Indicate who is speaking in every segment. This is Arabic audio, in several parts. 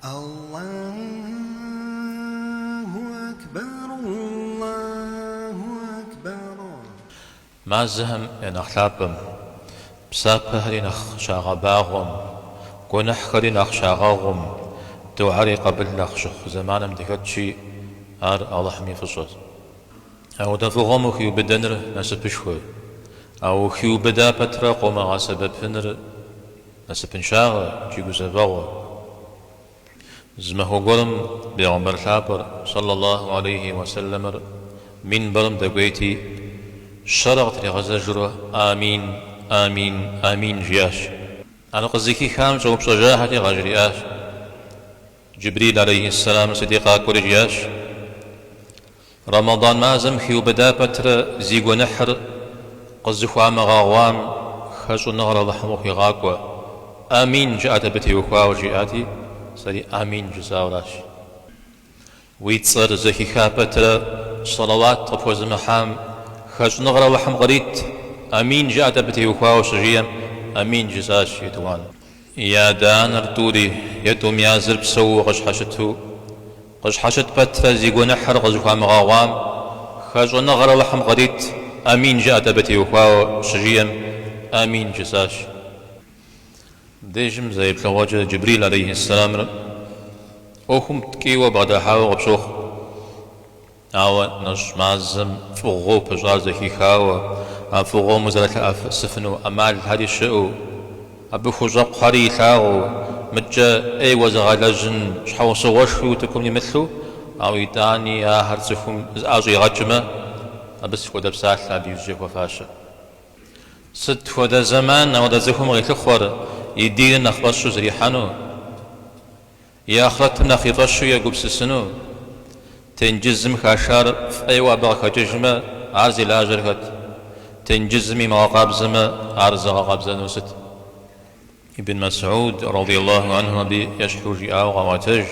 Speaker 1: الله أكبر الله أكبر.
Speaker 2: ما زهم ينخلابم بسابه لنخ شاغباغم قنح خلينخ شاغاغم دوعري قبل لخ شخ زمانم دكتشي الله حمي فصوت أو دفغم خيو بدنر نسبشخو أو خيو بدا بترا قوما غاسبب فنر نسبنشاغ جيغو زباغو زمهو قولم بيغمبر ثابر صلى الله عليه وسلم من برم دقويتي شرقت لغزجر آمين آمين آمين جياش أنا قزيكي خامس وبصجاحة غجرياش جبريل عليه السلام صديقا كل جياش رمضان مازم خيو بدا بتر زيغو نحر قزخو عم غاوام خشو نغر لحمو في غاكوا آمين جاءت بتي وخواو جياتي سري آمين جزاوراش ويتصر زكي خابتر صلوات طفوز محام خشو نغر لحم غريت آمين جاءت بتي وخواو شجيم آمين جزاش يتوان يا دانر توري يتوم يازر بسو غشحشتو قشحشت بتر زيغو نحر قزخو عم غاوام خشو نغر لحم غريت آمين جاءت بتي وخواو شجيم آمين جزاش ديجم زي بلغوجة جبريل عليه السلام أوهم تكيوا بعد حاو بشوخ أو نش مازم فوغو بجاز خيخاو فوغو مزالة سفنو أمال هذه الشيء أبو خجاب خاري ثاو متجا أي وزغالجن شحو صوشو تكون يمثلو أو يتاني هرسكم أجي غجمة أبس فودا بساحة بيوجيك وفاشا ست فودا زمان أو دا زيكم غيث خور يدين نخبشو زريحانو يا أخرت نخيطشو يا قبس السنو تنجزم خاشار في أي وابغ خججمة عرزي لاجرهت تنجزمي مواقاب زمة عرز غاقاب زنوست ابن مسعود رضي الله عنه بي يشحو جياو غواتج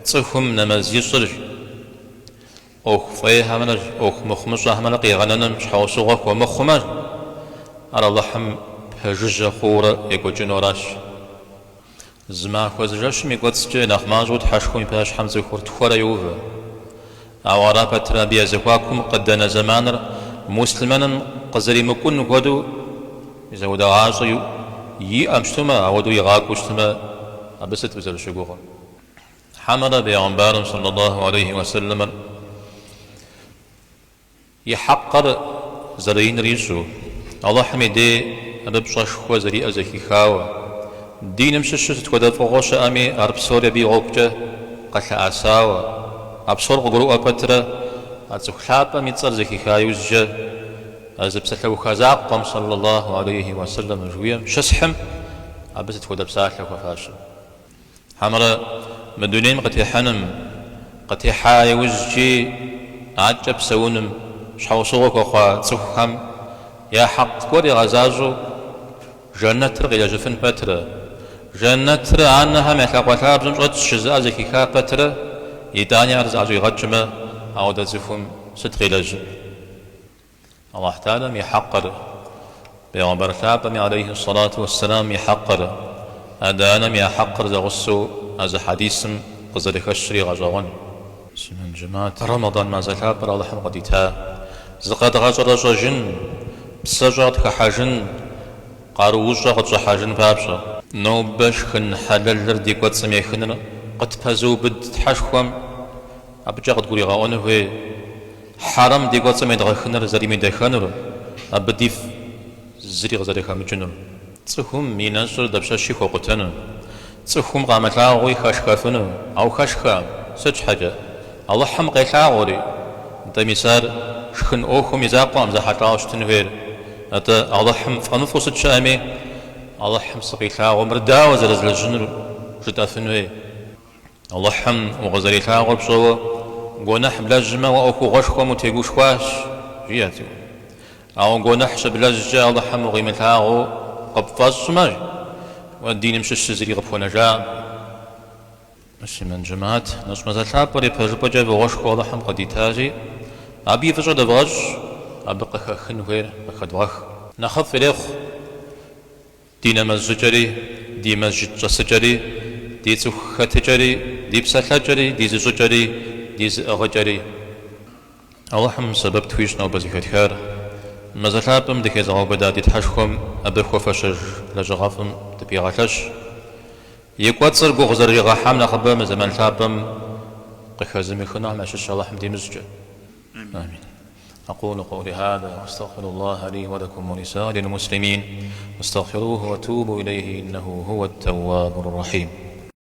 Speaker 2: تصفهم نمزي صرج أوخ فيها منج أوخ مخمش أحمل قيغنن شحو صغك ومخمج على اللحم هجج خورة يقول جنوراش زما خوزجاش ميقول تسجي نخماج وتحشكم باش حمزة خور تخورة يوفا أورا بترا بيزخواكم قدنا زمان مسلمانا قزري مكون ودو إذا ودا عاصي يي أمشتما أودو يغاكوشتما أبست بزل شقوغا حمد بيغمبار صلى الله عليه وسلم يحقر زرين ريشو الله حميدي أنا بشاش خوزري أزكي خاوة دين مشش تتودا فوغوش أمي أرب سوريا بي غوكجة قتل أساوة أبصر غرو أبترا أتخلابا ميتصر زكي خايوزجة أزب سلو خزاقم صلى الله عليه وسلم جويم شسحم أبس تتودا بساحة وفاشا حمرا مدونين قتي حنم قتي حايوزجي عجب سونم شحو صغوك وخوا تسخم يا حق كوري غزازو جنة رغي جفن بترا جنة عنها مخاق وثاب زمشغت شزاء زكي خاب بترا يداني عرز عزو يغجمة أو دزفهم ستغي لج الله تعالى يحقر بيغمبر ثابم عليه الصلاة والسلام يحقر أدانا يحقر زغسو أز حديثم قزر خشري غزاون سمن جماعة رمضان ما زكابر الله حمقديتها زقاد غزر جن بسجاد كحاجن قاروجا قد حاجن بابشا نو باش خن حلال دي قد سمي خننا قد فازو بد تحشخم ابجا قد قولي غاونه هو حرام دي قد سمي دغ خنر زري مي دخنر ابديف زري غزري خام جنر تصهم مينانشر دبشا شي خوقتن تصهم قامتا غوي خشخفن او خشخام سج حاجه الله حم قيلا غوري انت مثال شخن اوخم يزاقام زحطاوشتن وير أتا الله حم فنفوس الشامي الله حم صقيتها ومردا وزرز الجنر جتافنوي الله حم وغزريتها وبصوا قونح بلجمة وأكو غشخة متيقوش خواش جياتي أو قونح بلجة الله حم وغيمتها وقبفاز سماج والدين مش الشزري غفونا جاء مش من جماعات ناس مزالها بري بجبجة بغشخة الله حم قديتاجي أبي فجد بغش أبقى خنوير بخدوخ نخف ليخ دين مسجري دي مسجد سجري دي تخاتجري دي بسالجري دي زوجري دي زغجري اللهم سبب تويش نو بزيفت خير مزلابم دكي زغو بدا دي تحشكم أبخو فشج لجغافم تبيغتش يكواتسر بغزر يغاحام نخبا مزمان لابم قخازمي خنا ماشش الله حمدي مزجة آمين أقول قولي هذا واستغفر الله لي ولكم ولسائر المسلمين واستغفروه وتوبوا إليه إنه هو التواب الرحيم